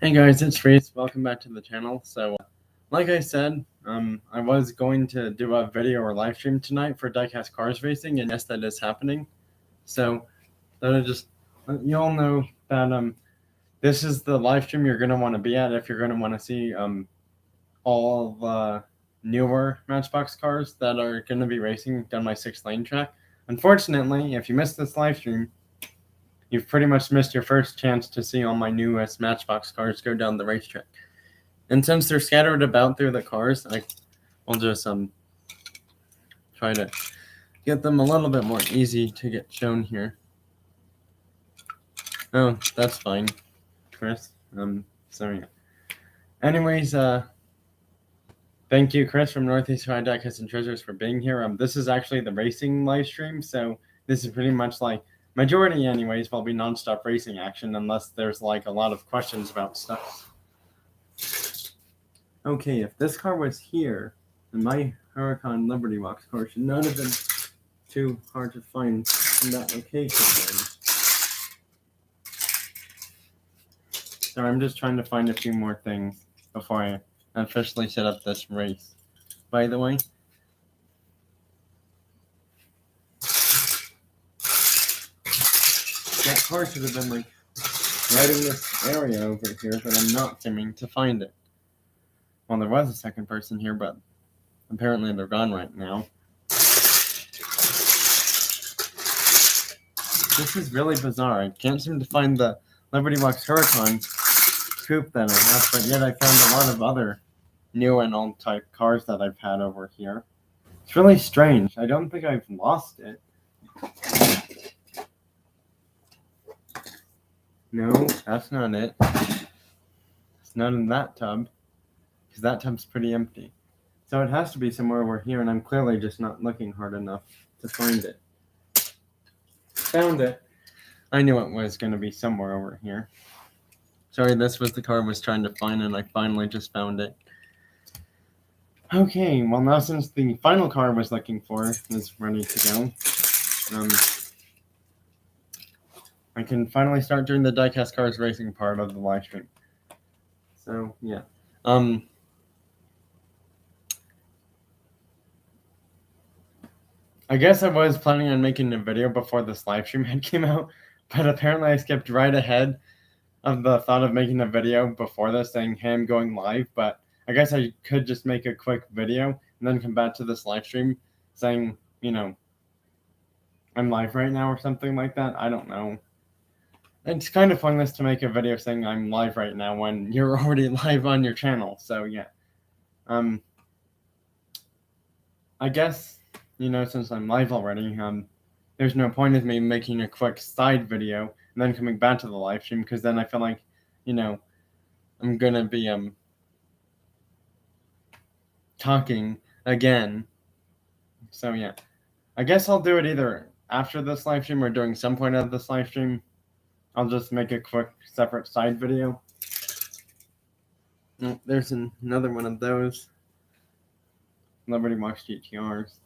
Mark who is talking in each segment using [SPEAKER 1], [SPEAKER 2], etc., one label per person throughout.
[SPEAKER 1] Hey guys, it's Reese. Welcome back to the channel. So, like I said, I was going to do a video or live stream tonight for diecast cars racing, and yes, that is happening. So, you all know that this is the live stream you're gonna want to be at if you're gonna want to see all the newer Matchbox cars that are gonna be racing down my 6-lane track. Unfortunately, if you missed this live stream, you've pretty much missed your first chance to see all my newest Matchbox cars go down the racetrack. And since they're scattered about through the cars, I'll just try to get them a little bit more easy to get shown here. Oh, that's fine, Chris. So yeah. Anyways, thank you, Chris from Northeast Ohio Diecast and Treasures, for being here. This is actually the racing live stream, so this is pretty much like majority, anyways, will be nonstop racing action unless there's like a lot of questions about stuff. Okay, if this car was here, then my Huracan Liberty Box car should not have been too hard to find in that location. So I'm just trying to find a few more things before I officially set up this race. By the way, that car should have been like right in this area over here, but I'm not seeming to find it. Well, there was a second person here, but apparently they're gone right now. This is really bizarre. I can't seem to find the Liberty Box Huracan coupe that I have, but yet I found a lot of other new and old type cars that I've had over here. It's really strange. I don't think I've lost it. No, that's not it. It's not in that tub, because that tub's pretty empty. So it has to be somewhere over here, and I'm clearly just not looking hard enough to find it. Found it. I knew it was going to be somewhere over here. Sorry, this was the car I was trying to find, and I finally just found it. Okay, well now since the final car I was looking for is ready to go, I can finally start doing the diecast cars racing part of the live stream. So yeah, I guess I was planning on making a video before this live stream had came out, but apparently I skipped right ahead of the thought of making a video before this saying, hey, I'm going live, but I guess I could just make a quick video and then come back to this live stream saying, you know, I'm live right now or something like that. I don't know. It's kind of pointless to make a video saying I'm live right now when you're already live on your channel. So yeah. I guess, you know, since I'm live already, there's no point of me making a quick side video and then coming back to the live stream, because then I feel like, you know, I'm gonna be talking again. So yeah, I guess I'll do it either after this live stream or during some point of this live stream. I'll just make a quick separate side video. Oh, there's another one of those Liberty Box GTRs.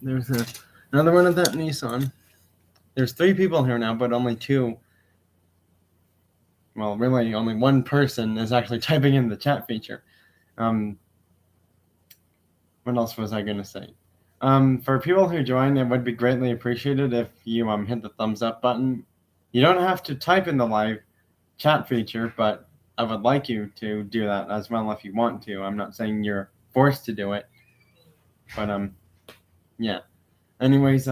[SPEAKER 1] There's another one of that Nissan. There's 3 people here now, but only 2. Well, really, only 1 person is actually typing in the chat feature. What else was I going to say? For people who join, it would be greatly appreciated if you hit the thumbs up button. You don't have to type in the live chat feature, but I would like you to do that as well if you want to. I'm not saying you're forced to do it, but yeah. Anyways,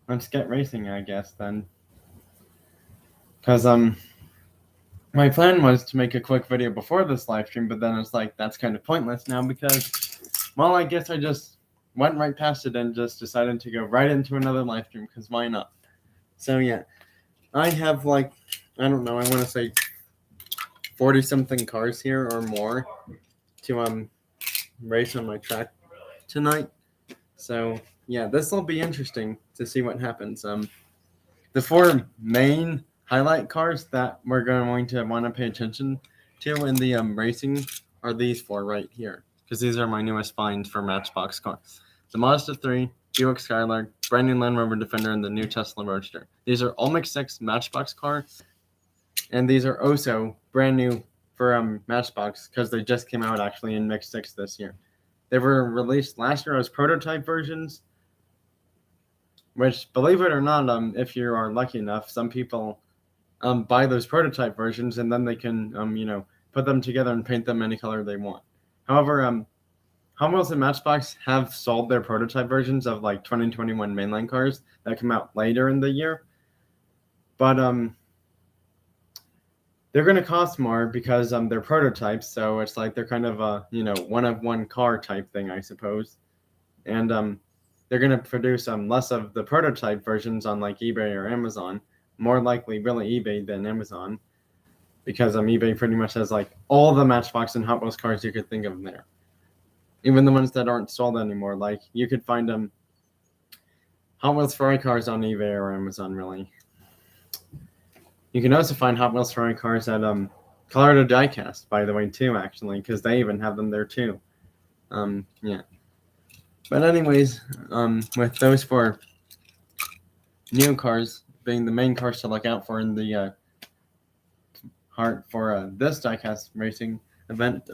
[SPEAKER 1] let's get racing, I guess, then. Because, my plan was to make a quick video before this live stream, but then it's like, that's kind of pointless now because, well, I guess I just went right past it and just decided to go right into another live stream, because why not? So, yeah. I have, like, I don't know, I want to say 40-something cars here or more to, race on my track tonight. So, yeah, this will be interesting to see what happens. The 4 main highlight cars that we're going to want to pay attention to in the racing are these 4 right here, because these are my newest finds for Matchbox cars. The Mazda 3, Buick Skylark, brand new Land Rover Defender, and the new Tesla Roadster. These are all Mix 6 Matchbox cars, and these are also brand new for Matchbox because they just came out actually in Mix 6 this year. They were released last year as prototype versions, which, believe it or not, if you are lucky enough, some people buy those prototype versions and then they can put them together and paint them any color they want. However, Hot Wheels and Matchbox have sold their prototype versions of like 2021 mainline cars that come out later in the year, but they're going to cost more because they're prototypes, so it's like they're kind of a one of one car type thing, I suppose, and they're going to produce less of the prototype versions on like eBay or Amazon, more likely really eBay than Amazon, because eBay pretty much has like all the Matchbox and Hot Wheels cars you could think of there. Even the ones that aren't sold anymore, like you could find Hot Wheels Ferrari cars on eBay or Amazon, really. You can also find Hot Wheels Ferrari cars at Colorado Diecast, by the way, too, actually, because they even have them there too. Yeah. But anyways, with those four new cars being the main cars to look out for in the heart for this diecast racing event,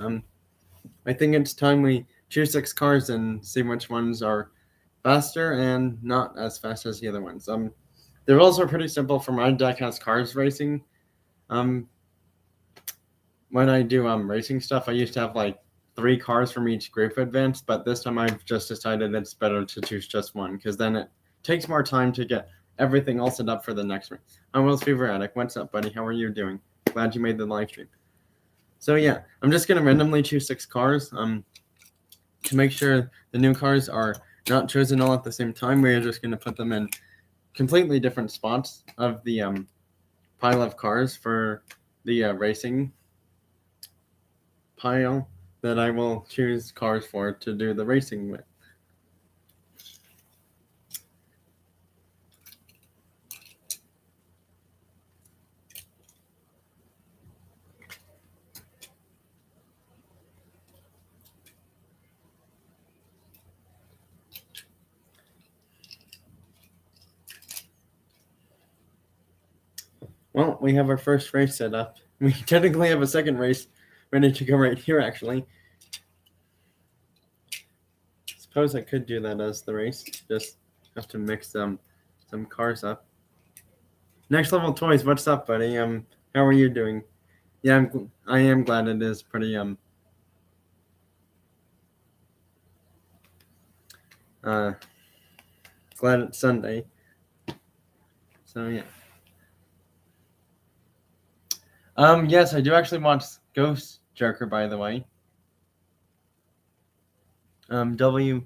[SPEAKER 1] I think it's time we choose 6 cars and see which ones are faster and not as fast as the other ones. The rules are pretty simple for my diecast cars racing. When I do racing stuff, I used to have like 3 cars from each group advance, but this time I've just decided it's better to choose just one because then it takes more time to get everything all set up for the next one. I'm Will's Fever Addict. What's up, buddy? How are you doing? Glad you made the live stream. So yeah, I'm just gonna randomly choose 6 cars. To make sure the new cars are not chosen all at the same time, we're just gonna put them in completely different spots of the pile of cars for the racing pile that I will choose cars for to do the racing with. Well, we have our first race set up. We technically have a second race ready to go right here, actually. Suppose I could do that as the race. Just have to mix some cars up. Next Level Toys, what's up, buddy? How are you doing? Yeah, I am glad it is pretty glad it's Sunday. So yeah. Yes, I do actually watch Ghost Joker, by the way. WTF4.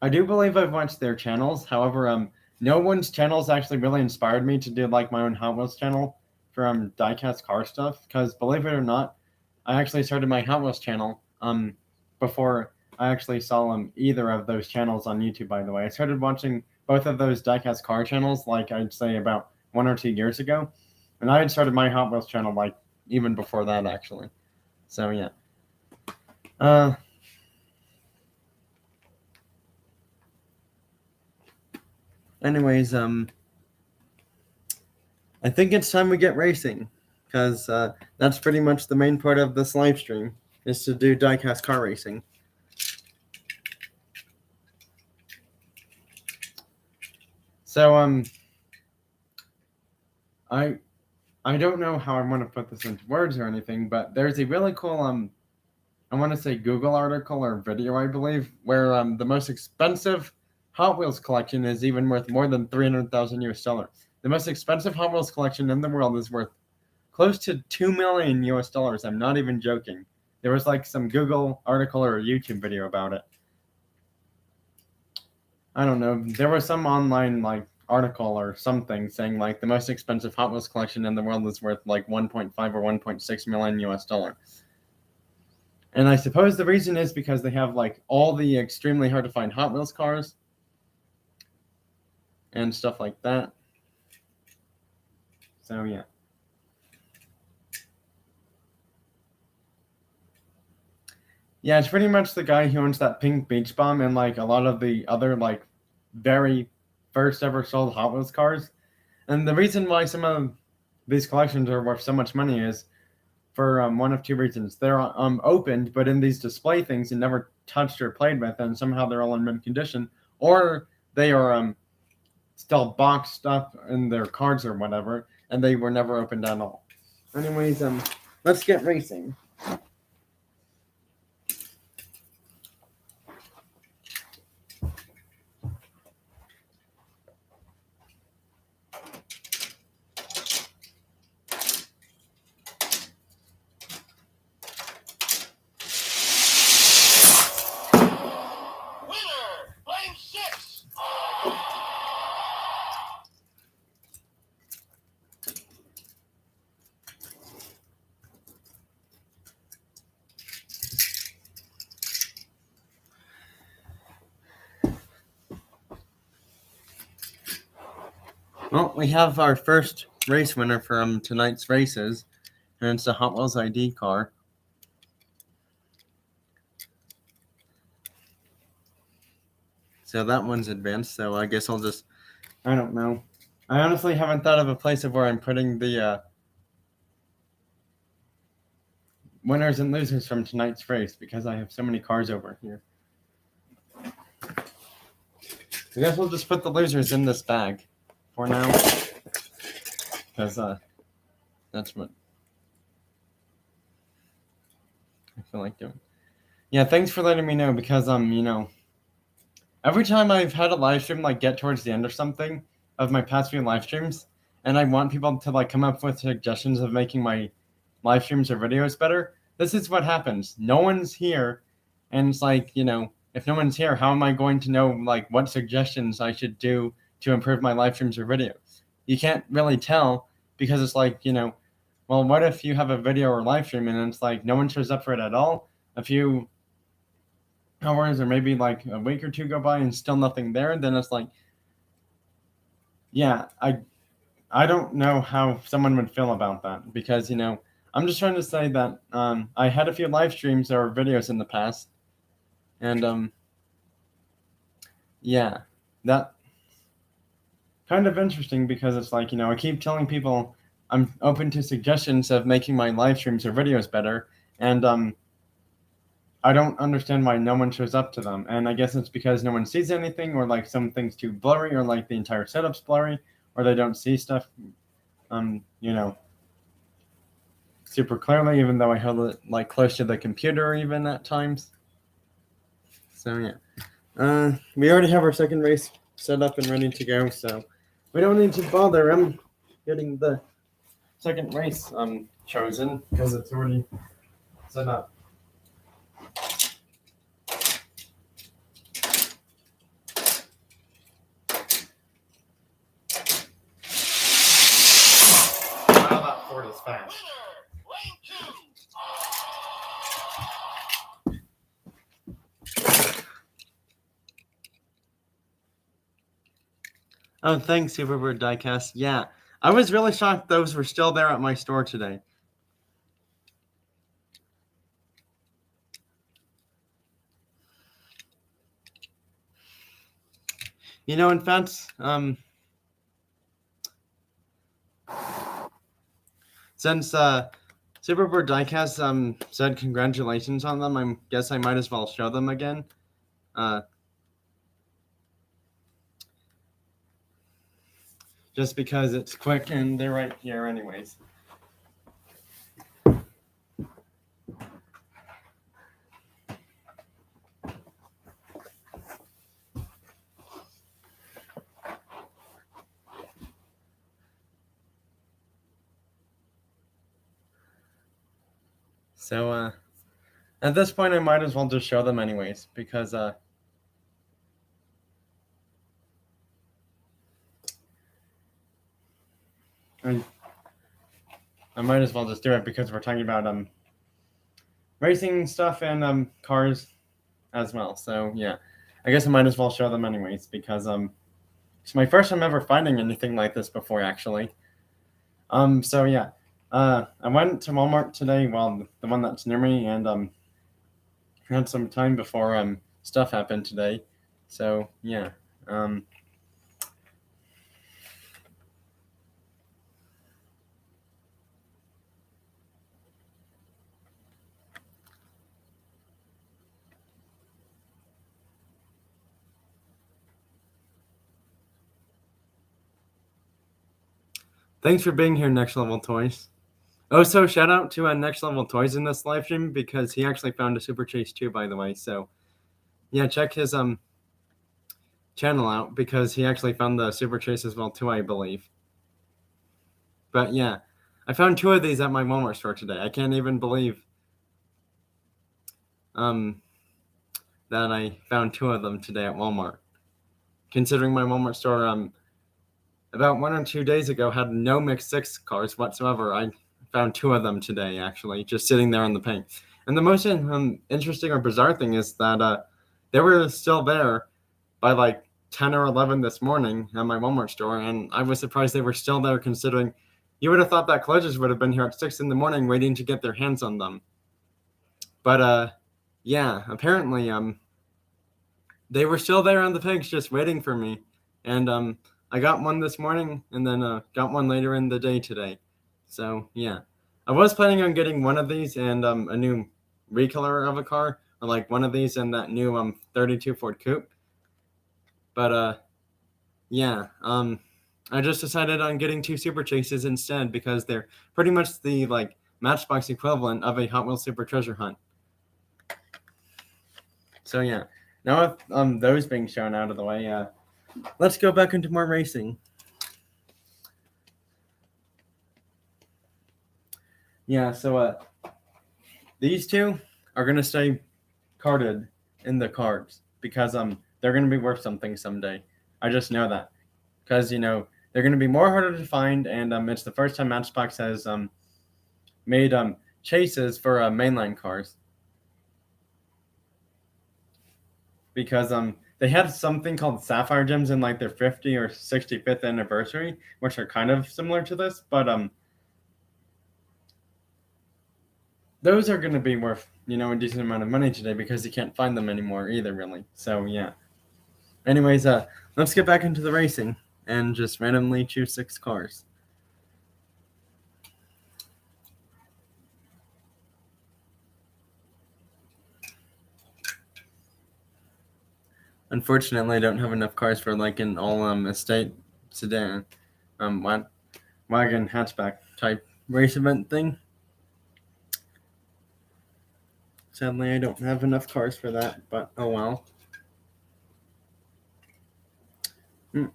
[SPEAKER 1] I do believe I've watched their channels. However, no one's channels actually really inspired me to do like my own Hot Wheels channel for diecast car stuff. Because believe it or not, I actually started my Hot Wheels channel before I actually saw either of those channels on YouTube. By the way, I started watching both of those diecast car channels like I'd say about 1 or 2 years ago, and I had started my Hot Wheels channel like even before that actually. So yeah. Anyways, I think it's time we get racing, because that's pretty much the main part of this live stream, is to do diecast car racing. So I don't know how I want to put this into words or anything, but there's a really cool I want to say Google article or video, I believe, where the most expensive Hot Wheels collection is even worth more than $300,000 US. The most expensive Hot Wheels collection in the world is worth close to $2 million US. I'm not even joking. There was like some Google article or a YouTube video about it. I don't know. There was some online like article or something saying like the most expensive Hot Wheels collection in the world is worth like 1.5 or 1.6 million US dollar. And I suppose the reason is because they have like all the extremely hard to find Hot Wheels cars and stuff like that. So yeah. Yeah, it's pretty much the guy who owns that pink beach bomb and like a lot of the other like very first ever sold Hot Wheels cars. And the reason why some of these collections are worth so much money is for one of two reasons. They're opened, but in these display things, and never touched or played with, and somehow they're all in mint condition, or they are still boxed up in their cards or whatever, and they were never opened at all. Anyways, let's get racing. Well, we have our first race winner from tonight's races, and it's the Hot Wheels ID car. So that one's advanced, so I guess I'll just, I don't know. I honestly haven't thought of a place of where I'm putting the winners and losers from tonight's race because I have so many cars over here. I guess we'll just put the losers in this bag for now, because that's what I feel like doing. Yeah, thanks for letting me know, because every time I've had a live stream like get towards the end or something of my past few live streams, and I want people to like come up with suggestions of making my live streams or videos better, this is what happens. No one's here, and it's like, if no one's here, how am I going to know like what suggestions I should do to improve my live streams or videos? You can't really tell, because it's like, well, what if you have a video or live stream and it's like no one shows up for it at all? A few hours or maybe like a week or two go by and still nothing there, then it's like, yeah, I don't know how someone would feel about that, because I'm just trying to say that I had a few live streams or videos in the past, and yeah, that kind of interesting, because it's like, I keep telling people I'm open to suggestions of making my live streams or videos better, and I don't understand why no one shows up to them. And I guess it's because no one sees anything, or like something's too blurry, or like the entire setup's blurry, or they don't see stuff super clearly, even though I held it like close to the computer even at times. So yeah, we already have our second race set up and ready to go, so we don't need to bother getting the second race chosen, because it's already set up. Wow, that Ford is fast. Oh, thanks, Superbird Diecast. Yeah, I was really shocked those were still there at my store today. In fact, since Superbird Diecast said congratulations on them, I guess I might as well show them again. Just because it's quick and they're right here anyways. So at this point I might as well just show them anyways, because I might as well just do it, because we're talking about racing stuff and cars as well. So yeah, I guess I might as well show them anyways, because it's my first time ever finding anything like this before, actually. So yeah, I went to Walmart today, well, the one that's near me, and had some time before stuff happened today. So yeah. Thanks for being here, Next Level Toys. Oh, so shout out to Next Level Toys in this live stream because he actually found a Super Chase too, by the way. So yeah, check his channel out because he actually found the Super Chase as well too, I believe. But yeah, I found 2 of these at my Walmart store today. I can't even believe that I found 2 of them today at Walmart. Considering my Walmart store about 1 or 2 days ago had no mixed 6 cars whatsoever, I found 2 of them today actually, just sitting there on the paint. And the most interesting or bizarre thing is that they were still there by like 10 or 11 this morning at my Walmart store, and I was surprised they were still there considering you would have thought that collectors would have been here at 6 in the morning waiting to get their hands on them. But yeah, apparently they were still there on the pegs just waiting for me. And I got one this morning and then got one later in the day today. So yeah, I was planning on getting one of these and a new recolor of a car, or like one of these and that new 32 Ford Coupe. But yeah, I just decided on getting 2 Super Chases instead because they're pretty much the like Matchbox equivalent of a Hot Wheels Super Treasure Hunt. So yeah, now with those being shown out of the way, let's go back into more racing. Yeah, so these 2 are gonna stay carded in the cards because they're gonna be worth something someday. I just know that because they're gonna be more harder to find, and it's the first time Matchbox has made chases for mainline cars because they had something called Sapphire Gems in like their 50 or 65th anniversary, which are kind of similar to this, but those are going to be worth a decent amount of money today because you can't find them anymore either, really. So yeah. Anyways, let's get back into the racing and just randomly choose 6 cars. Unfortunately, I don't have enough cars for like an all estate sedan, wagon hatchback type race event thing. Sadly, I don't have enough cars for that, but oh well.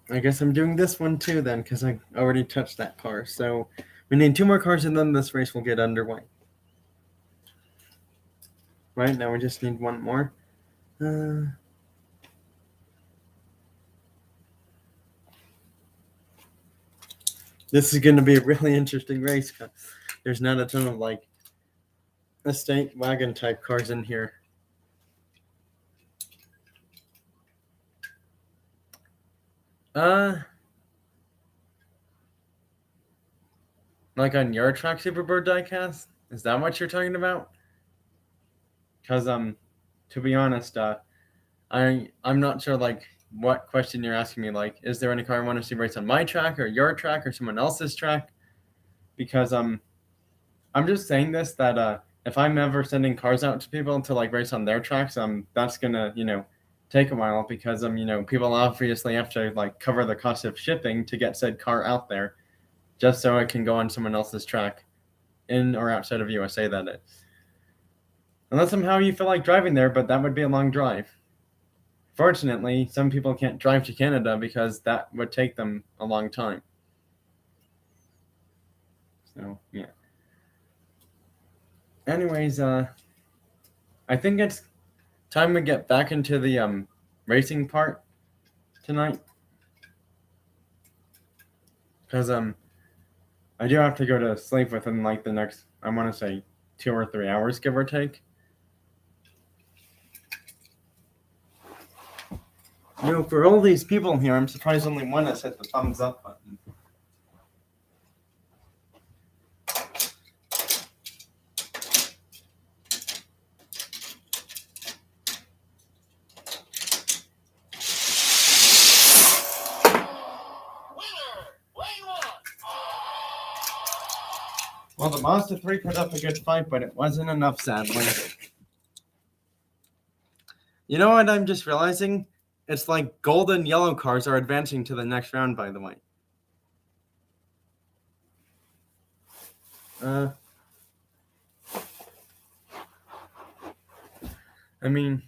[SPEAKER 1] I guess I'm doing this one too then, because I already touched that car. So we need 2 more cars and then this race will get underway. Right, now we just need 1 more. This is going to be a really interesting race. There's not a ton of like estate wagon type cars in here. Like on your track Superbird diecast? Is that what you're talking about? Because to be honest, I'm not sure like what question you're asking me. Like, is there any car I want to see race on my track or your track or someone else's track? Because I'm just saying this that if I'm ever sending cars out to people to like race on their tracks, that's gonna take a while because people obviously have to like cover the cost of shipping to get said car out there, just so it can go on someone else's track, in or outside of USA. That is, unless somehow you feel like driving there, but that would be a long drive. Fortunately, some people can't drive to Canada because that would take them a long time. So yeah. Anyways, I think it's time we get back into the racing part tonight, because I do have to go to sleep within like the next, I want to say 2 or 3 hours, give or take. For all these people here, I'm surprised only one has hit the thumbs up button. Well, the Mazda 3 put up a good fight, but it wasn't enough, sadly. You know what I'm just realizing? It's like gold and yellow cars are advancing to the next round, by the way. I mean...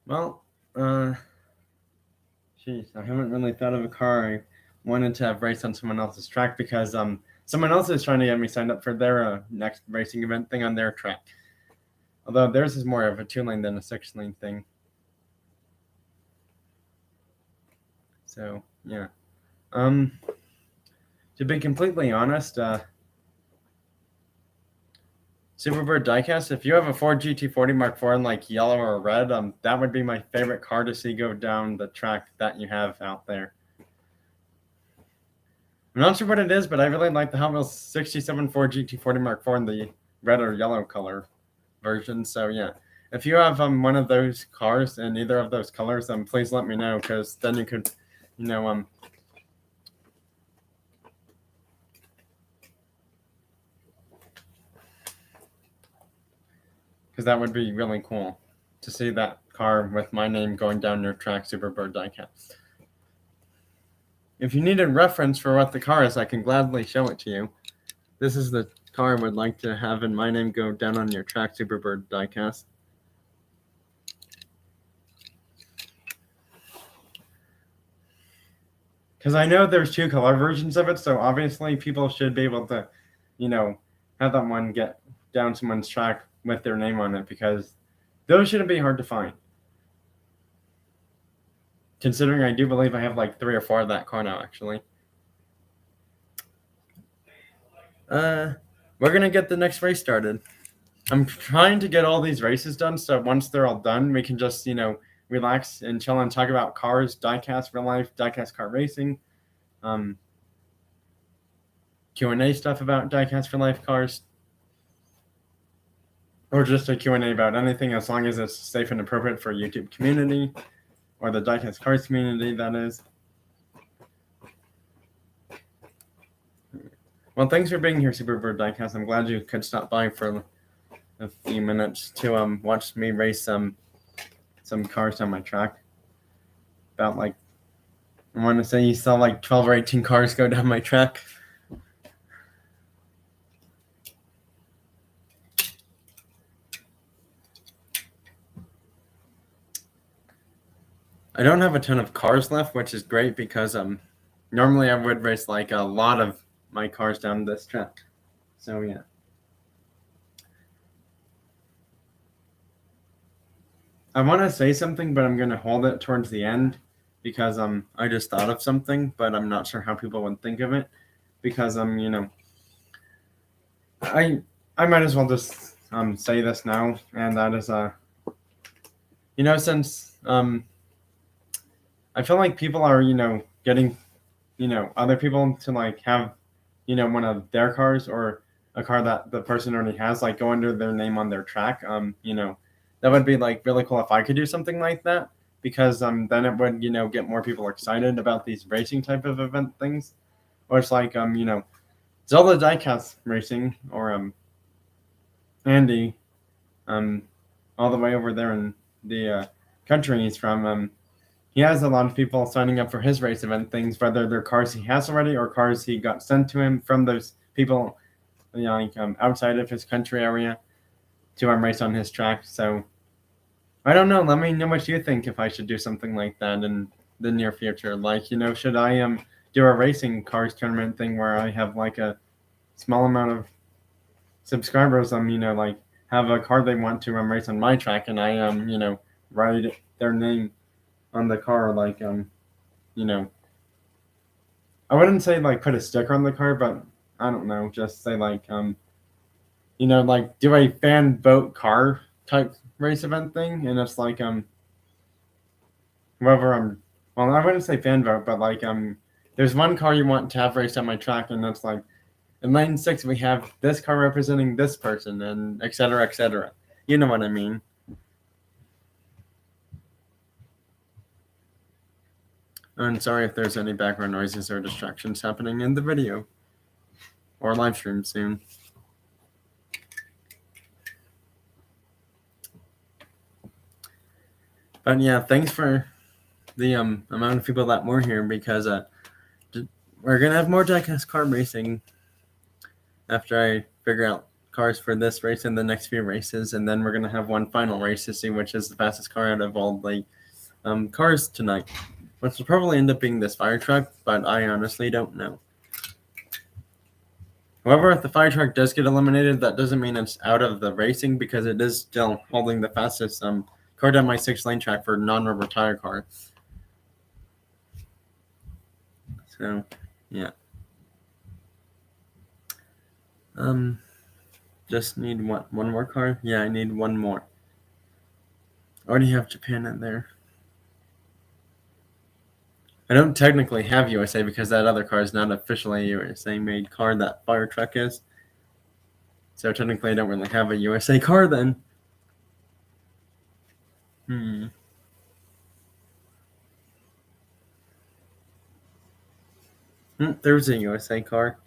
[SPEAKER 1] Well, geez, I haven't really thought of a car I wanted to have race on someone else's track because someone else is trying to get me signed up for their next racing event thing on their track. Although theirs is more of a 2-lane than a 6-lane thing. So, yeah. To be completely honest, Superbird diecast, if you have a Ford GT40 Mark IV in like yellow or red, that would be my favorite car to see go down the track that you have out there. I'm not sure what it is, but I really like the Hot Wheels 67 Ford GT40 Mark IV in the red or yellow color version. So yeah, if you have one of those cars in either of those colors, please let me know, because then you could, because that would be really cool to see that car with my name going down your track, Superbird diecast. If you need a reference for what the car is, I can gladly show it to you. This is the car I would like to have in my name go down on your track, Superbird diecast. Because I know there's 2 color versions of it, so obviously people should be able to, have that one get down someone's track with their name on it, because those shouldn't be hard to find. Considering I do believe I have like 3 or 4 of that car now, actually. We're going to get the next race started. I'm trying to get all these races done, so once they're all done, we can just, relax and chill and talk about cars, diecast, real life, diecast car racing, Q&A stuff about diecast for life cars, or just a Q&A about anything, as long as it's safe and appropriate for YouTube community, or the diecast cars community, that is. Well, thanks for being here, Superbird diecast. I'm glad you could stop by for a few minutes to watch me race some cars on my track. About like, I want to say you saw like 12 or 18 cars go down my track. I don't have a ton of cars left, which is great, because normally I would race like a lot of my cars down this track. So yeah. I want to say something, but I'm going to hold it towards the end, because I just thought of something, but I'm not sure how people would think of it, because I might as well just say this now, and that is since I feel like people are getting other people to like have one of their cars, or a car that the person already has, like go under their name on their track. That would be like really cool if I could do something like that, because then it would get more people excited about these racing type of event things. Or it's like Zelda diecast racing, or Andy all the way over there in the country he's from, he has a lot of people signing up for his race event things, whether they're cars he has already or cars he got sent to him from those people outside of his country area to race on his track. So I don't know. Let me know what you think, if I should do something like that in the near future. Like, should I do a racing cars tournament thing where I have like a small amount of subscribers, like have a car they want to race on my track, and I write their name on the car, like I wouldn't say like put a sticker on the car, but I don't know, just say like like do a fan vote car type race event thing, and it's like whoever well, I wouldn't say fan vote, but like there's one car you want to have raced on my track, and it's like in lane 6 we have this car representing this person, and etc. etc. You know what I mean. And sorry if there's any background noises or distractions happening in the video or live stream soon. But yeah, thanks for the amount of people that were here, because we're gonna have more diecast car racing after I figure out cars for this race and the next few races, and then we're gonna have one final race to see which is the fastest car out of all the cars tonight, which will probably end up being this fire truck, but I honestly don't know. However, if the fire truck does get eliminated, that doesn't mean it's out of the racing, because it is still holding the fastest car down my 6-lane track for non-rubber tire car. So, yeah. Just need one more car? Yeah, I need one more. Already have Japan in there. I don't technically have USA because that other car is not officially a USA made car, that fire truck is. So technically I don't really have a USA car then. There's a USA car.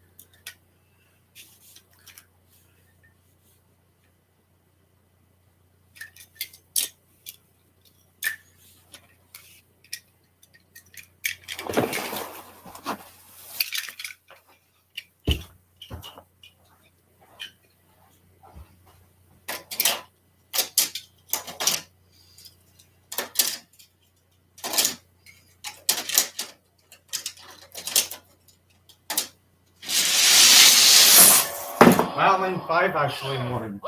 [SPEAKER 1] Wow, lane 5 actually won.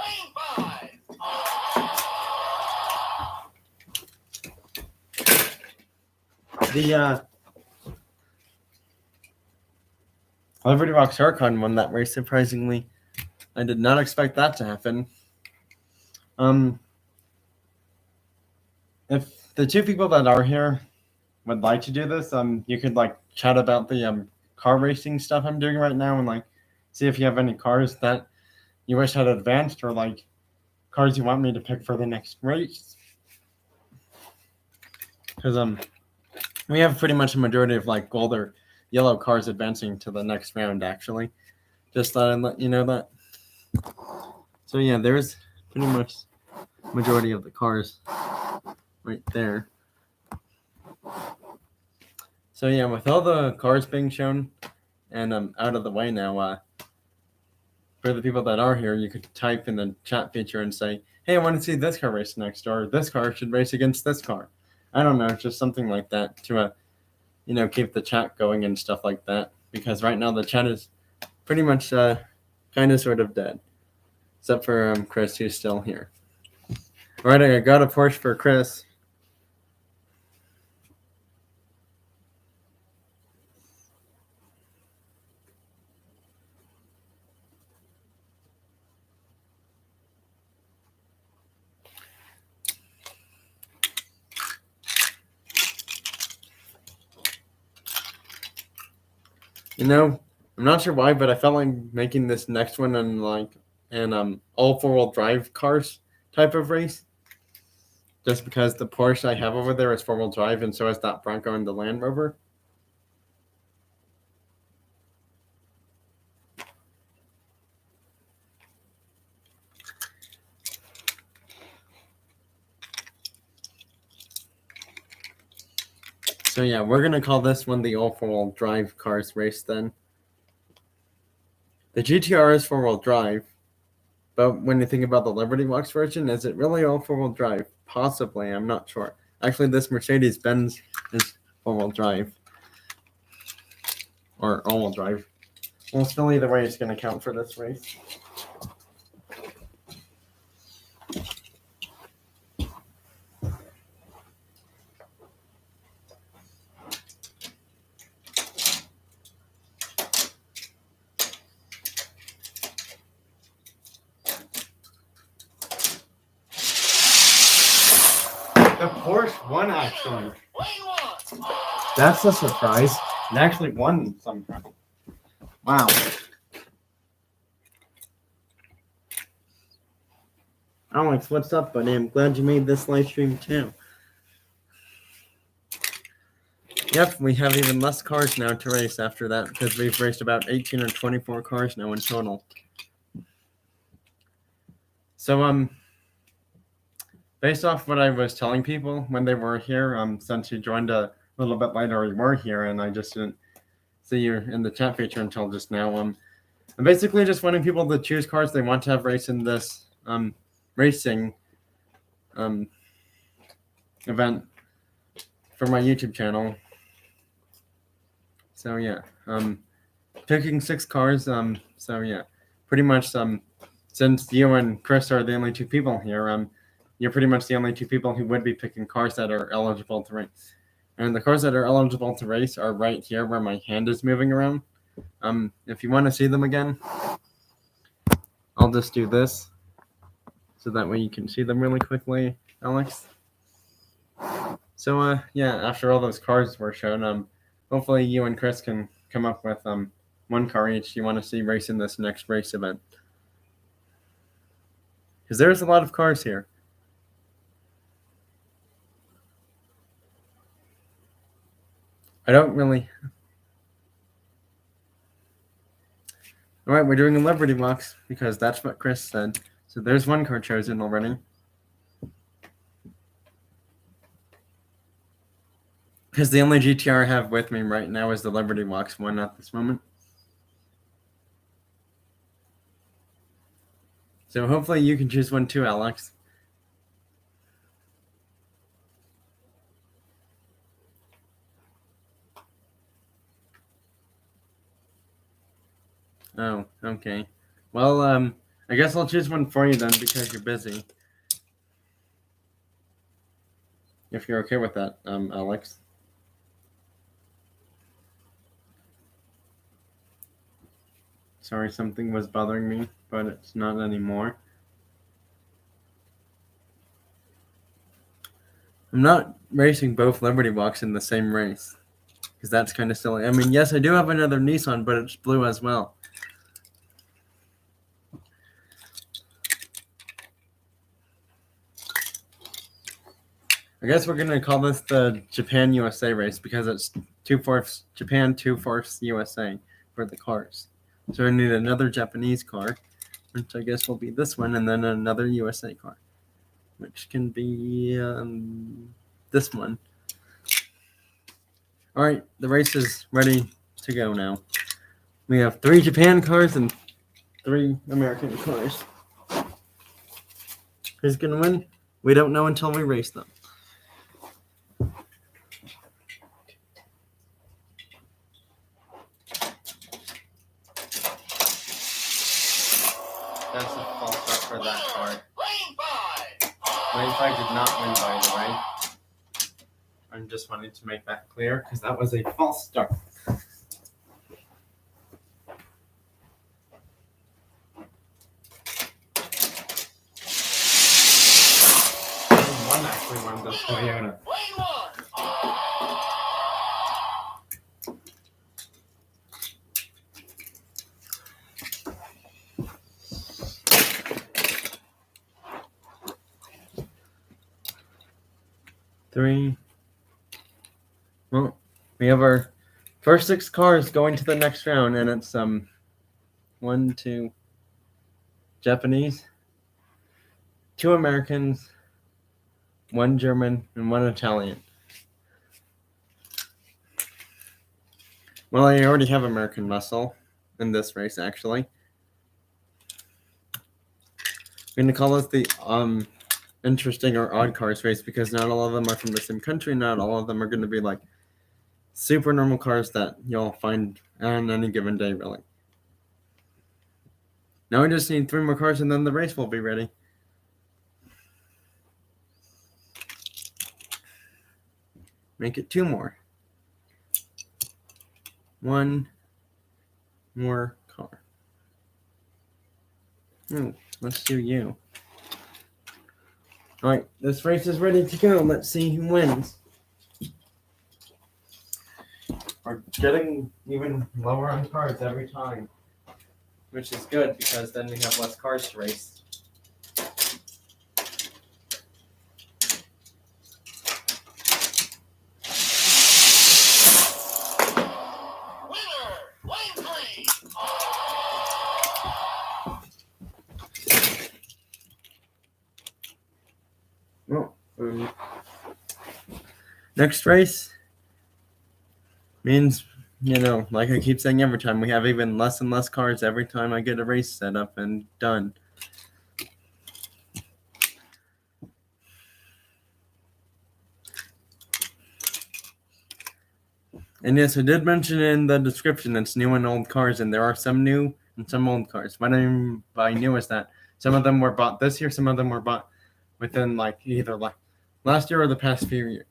[SPEAKER 1] The Liberty Rock Sarkon won that race, surprisingly. I did not expect that to happen. If the two people that are here would like to do this, you could like chat about the car racing stuff I'm doing right now, and like see if you have any cars that you wish had advanced, or like cars you want me to pick for the next race. Because we have pretty much a majority of like gold or yellow cars advancing to the next round, actually. Just thought I'd let you know that. So yeah, there's pretty much majority of the cars right there. So yeah, with all the cars being shown and out of the way now, for the people that are here, you could type in the chat feature and say, hey, I want to see this car race next, or this car should race against this car. I don't know, just something like that to keep the chat going and stuff like that, because right now the chat is pretty much kind of sort of dead, except for Chris, who's still here. All right, I got a Porsche for Chris. I'm not sure why, but I felt like making this next one in like an all 4-wheel drive cars type of race, just because the Porsche I have over there is 4-wheel drive, and so is that Bronco and the Land Rover. So yeah, we're gonna call this one the all 4-wheel drive cars race then. The GTR is 4-wheel drive, but when you think about the Liberty Box version, is it really all 4-wheel drive? Possibly, I'm not sure. Actually, this Mercedes-Benz is 4-wheel drive. Or all-wheel drive. Well, still either way, it's gonna count for this race. The Porsche won, actually. That's a surprise. It actually won sometime. Wow. Alex, what's up, buddy? I'm glad you made this live stream too. Yep, we have even less cars now to race after that because we've raced about 18 or 24 cars now in total. So, based off what I was telling people when they were here, since you joined a little bit later, you were here, and I just didn't see you in the chat feature until just now. I'm basically just wanting people to choose cars they want to have race in this racing event for my YouTube channel. So yeah, picking 6 cars. So yeah, pretty much since you and Chris are the only 2 people here, you're pretty much the only 2 people who would be picking cars that are eligible to race. And the cars that are eligible to race are right here where my hand is moving around. If you want to see them again, I'll just do this so that way you can see them really quickly, Alex. So yeah, after all those cars were shown, hopefully you and Chris can come up with 1 car each you want to see race in this next race event. Because there's a lot of cars here. I don't really... Alright, we're doing a Liberty box because that's what Chris said. So there's 1 car chosen already. Because the only GTR I have with me right now is the Liberty box one at this moment. So hopefully you can choose one too, Alex. Oh, okay. Well, I guess I'll choose one for you then because you're busy. If you're okay with that, Alex. Sorry, something was bothering me, but it's not anymore. I'm not racing both Liberty Walks in the same race because that's kind of silly. I mean, yes, I do have another Nissan, but it's blue as well. I guess we're going to call this the Japan-USA race because it's 2/4 Japan, 2/4 USA for the cars. So we need another Japanese car, which I guess will be this one, and then another USA car, which can be this one. All right, the race is ready to go now. We have 3 Japan cars and 3 American cars. Who's going to win? We don't know until we race them. That's a false start for that car. Lane 5 did not win, by the way. I'm just wanting to make that clear because that was a false start. One actually won this Toyota. Three. Well, we have our first 6 cars going to the next round, and it's 1, 2 Japanese, 2 Americans, 1 German, and 1 Italian. Well, I already have American muscle in this race, actually. I'm going to call this the interesting or odd cars race because not all of them are from the same country. Not all of them are going to be like super normal cars that you'll find on any given day, really. Now we just need 3 more cars and then the race will be ready. Make it 2 more. 1 more car. Let's do you. All right, this race is ready to go. Let's see who wins. We're getting even lower on cars every time, which is good because then we have less cars to race. next race means, like I keep saying every time, we have even less and less cars every time I get a race set up and done. And yes, I did mention in the description it's new and old cars, and there are some new and some old cars. What I mean by new is that some of them were bought this year, some of them were bought within either last year or the past few years.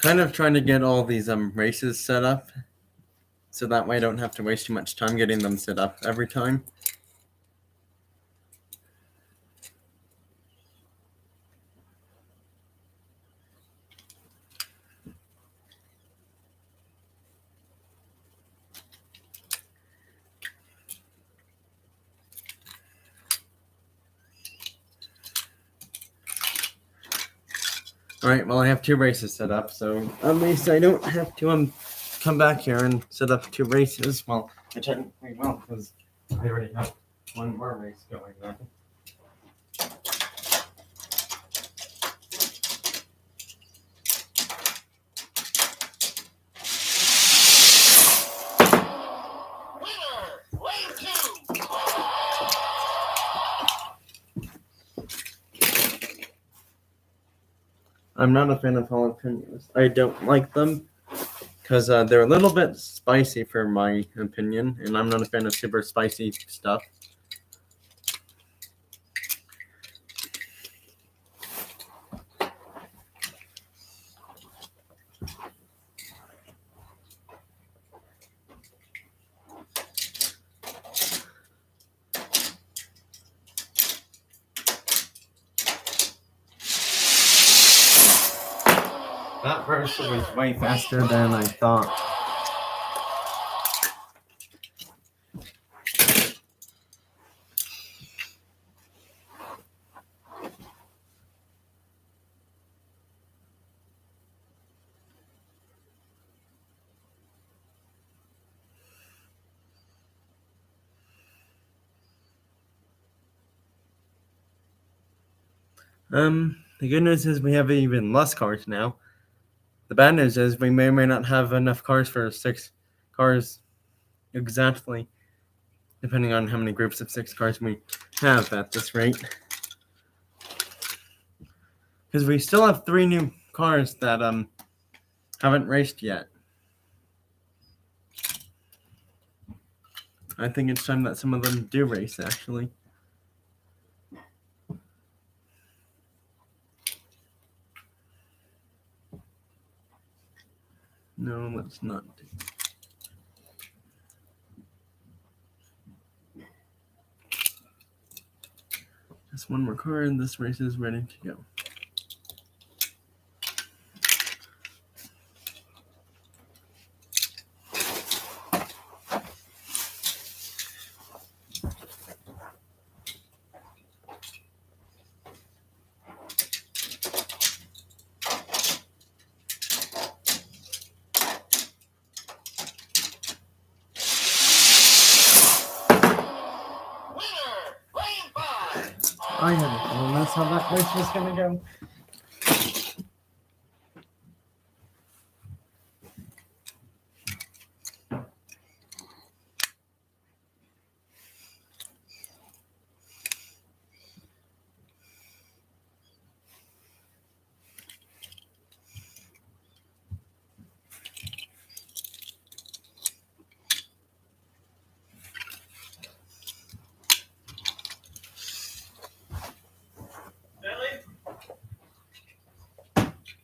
[SPEAKER 1] Kind of trying to get all these races set up, so that way I don't have to waste too much time getting them set up every time. Alright, well I have 2 races set up, so at least I don't have to come back here and set up 2 races. Well, I technically will, because I already have 1 more race going on. I'm not a fan of jalapenos. I don't like them because they're a little bit spicy for my opinion, and I'm not a fan of super spicy stuff. That burst was way faster than I thought. The good news is we have even less cars now. The bad news is we may or may not have enough cars for 6 cars exactly, depending on how many groups of 6 cars we have at this rate. Because we still have 3 new cars that haven't raced yet. I think it's time that some of them do race, actually. No, let's not do that. Just 1 more car and this race is ready to go. I have it, and that's how that race was gonna go.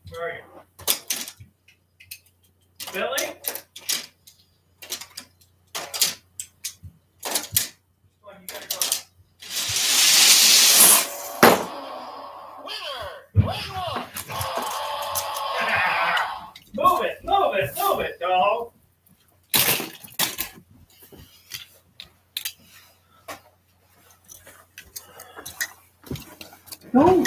[SPEAKER 2] Where are you? Billy? Come on, you gotta go. Winner! What do you want? Move it, move it, move it, dog.
[SPEAKER 1] Go!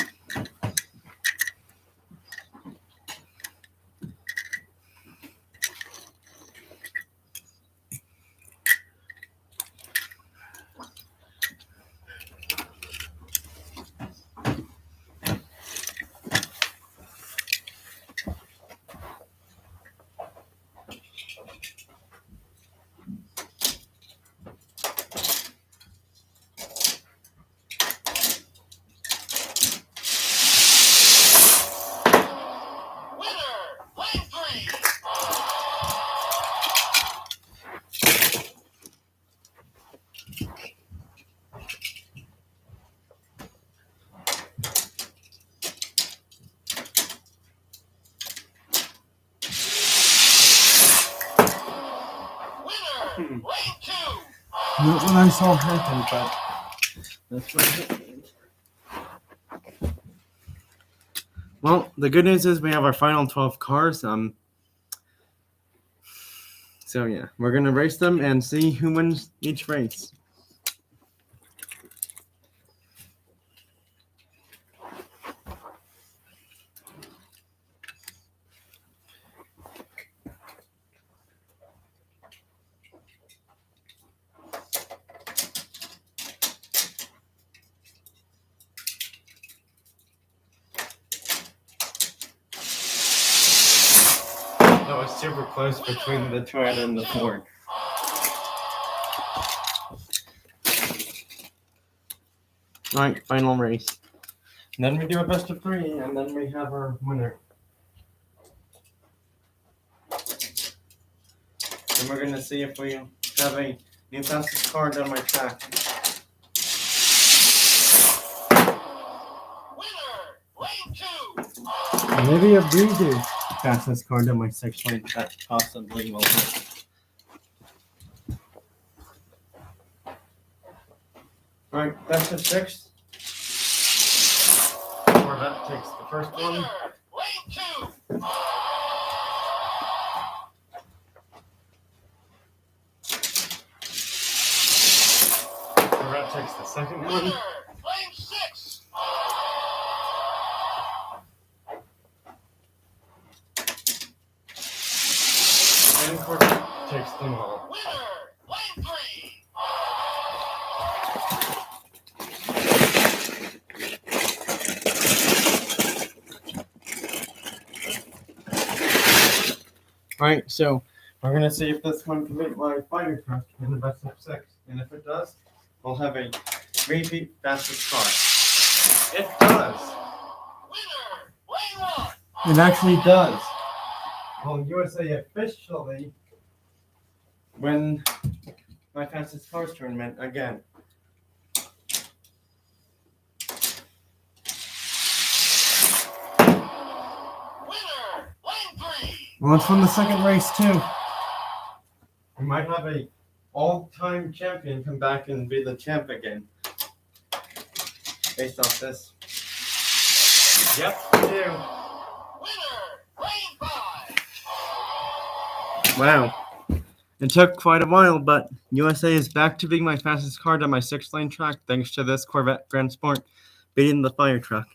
[SPEAKER 1] Not what I saw happen, but that's what happened. Well, the good news is we have our final 12 cars. So yeah, we're gonna race them and see who wins each race. That was super close between the Toyota and the Ford. Alright, final race. And then we do a best of 3, and then we have our winner. And we're gonna see if we have a new fastest car down my track. Maybe a redo fastest car down my 6-lane track, possibly will happen. Alright, best of 6. Corvette takes the first one. Corvette takes the second one. And Corvette takes them all. Alright, so we're gonna see if this one can beat my fire truck in the best of 6. And if it does, we'll have a repeat fastest car. It does! It actually does. Well, USA officially win my fastest cars tournament again. Well, it's from the second race too. We might have a all-time champion come back and be the champ again. Based off this. Yep, we do. Wow. It took quite a while, but USA is back to being my fastest car on my 6-lane track thanks to this Corvette Grand Sport beating the fire truck.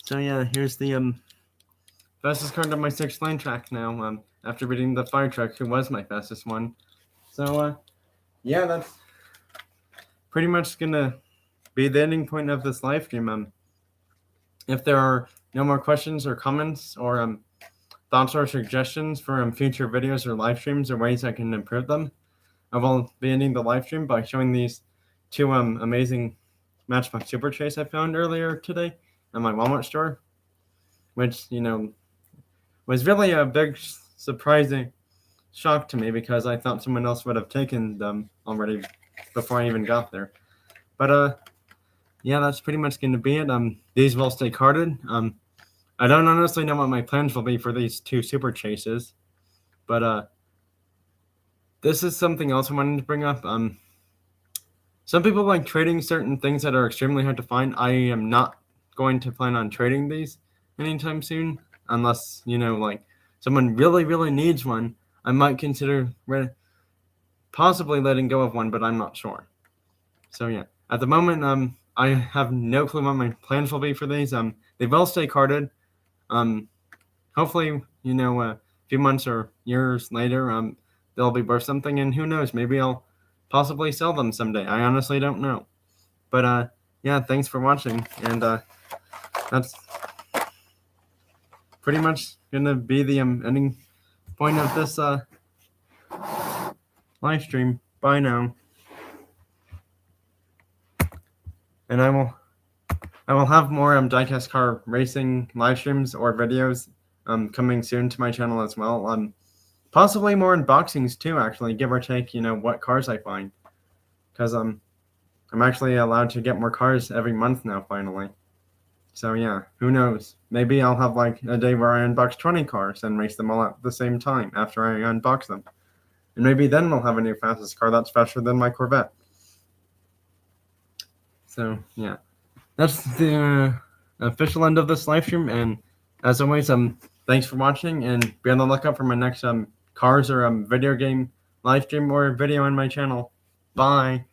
[SPEAKER 1] So yeah, here's the fastest car on my 6-lane track now, after beating the fire truck, who was my fastest one. So yeah, that's pretty much gonna be the ending point of this live stream. If there are no more questions or comments or thoughts or suggestions for future videos or live streams or ways I can improve them, I will be ending the live stream by showing these 2 amazing Matchbox Super Chase I found earlier today at my Walmart store, which, you know, was really a big surprising shock to me because I thought someone else would have taken them already before I even got there. But yeah, that's pretty much going to be it. These will stay carded. I don't honestly know what my plans will be for these 2 Super Chases, but this is something else I wanted to bring up. Some people like trading certain things that are extremely hard to find. I am not going to plan on trading these anytime soon, unless like someone really needs one. I might consider possibly letting go of one, but I'm not sure. So yeah, at the moment, I have no clue what my plans will be for these. They will stay carded. Hopefully, a few months or years later, they'll be worth something, and who knows, maybe I'll possibly sell them someday. I honestly don't know. But yeah, thanks for watching, and that's pretty much gonna be the ending point of this live stream. Bye now, and I will have more diecast car racing live streams or videos coming soon to my channel as well. Possibly more unboxings too, actually, give or take, what cars I find, because I'm actually allowed to get more cars every month now finally. So yeah, who knows? Maybe I'll have like a day where I unbox 20 cars and race them all at the same time after I unbox them. And maybe then we'll have a new fastest car that's faster than my Corvette. So yeah, that's the official end of this live stream. And as always, thanks for watching, and be on the lookout for my next cars or video game live stream or video on my channel. Bye.